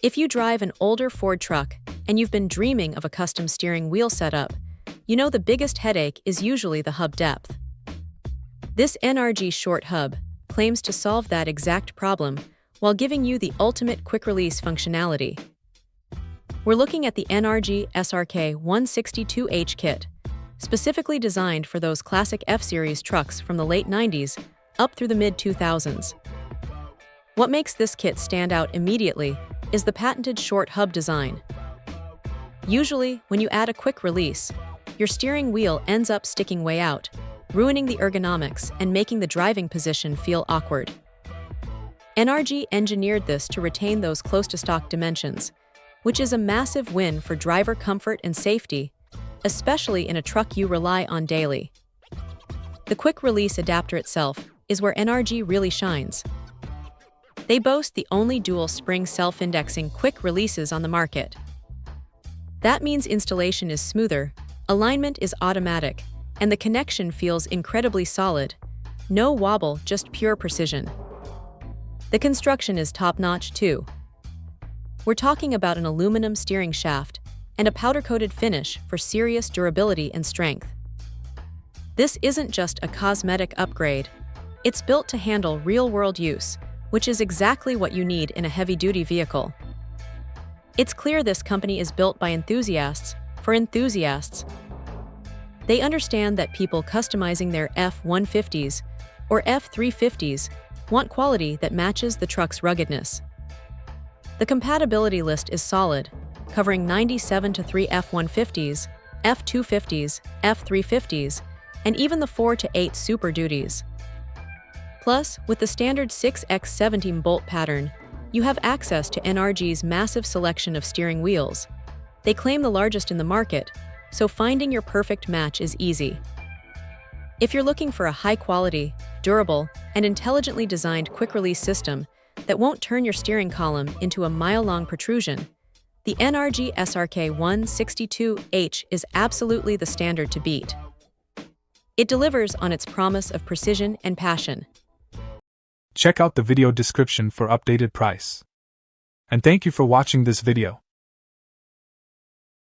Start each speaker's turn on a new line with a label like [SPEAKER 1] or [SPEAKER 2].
[SPEAKER 1] If you drive an older Ford truck and you've been dreaming of a custom steering wheel setup, you know the biggest headache is usually the hub depth. This NRG short hub claims to solve that exact problem while giving you the ultimate quick-release functionality. We're looking at the NRG SRK 162H kit, specifically designed for those classic F-Series trucks from the late 90s up through the mid-2000s. What makes this kit stand out immediately is the patented short hub design. Usually, when you add a quick release, your steering wheel ends up sticking way out, ruining the ergonomics and making the driving position feel awkward. NRG engineered this to retain those close-to-stock dimensions, which is a massive win for driver comfort and safety, especially in a truck you rely on daily. The quick-release adapter itself is where NRG really shines. They boast the only dual-spring self-indexing quick releases on the market. That means installation is smoother, alignment is automatic, and the connection feels incredibly solid. No wobble, just pure precision. The construction is top-notch too. We're talking about an aluminum steering shaft and a powder-coated finish for serious durability and strength. This isn't just a cosmetic upgrade. It's built to handle real-world use, which is exactly what you need in a heavy-duty vehicle. It's clear this company is built by enthusiasts for enthusiasts. They understand that people customizing their F150s or F350s want quality that matches the truck's ruggedness. The compatibility list is solid, covering 97-3 F150s, F250s, F350s, and even the 4-8 Super Duties. Plus, with the standard 6x17 bolt pattern, you have access to NRG's massive selection of steering wheels. They claim the largest in the market, so finding your perfect match is easy. If you're looking for a high-quality, durable, and intelligently designed quick-release system that won't turn your steering column into a mile-long protrusion, the NRG SRK 162H is absolutely the standard to beat. It delivers on its promise of precision and passion.
[SPEAKER 2] Check out the video description for updated price. And thank you for watching this video.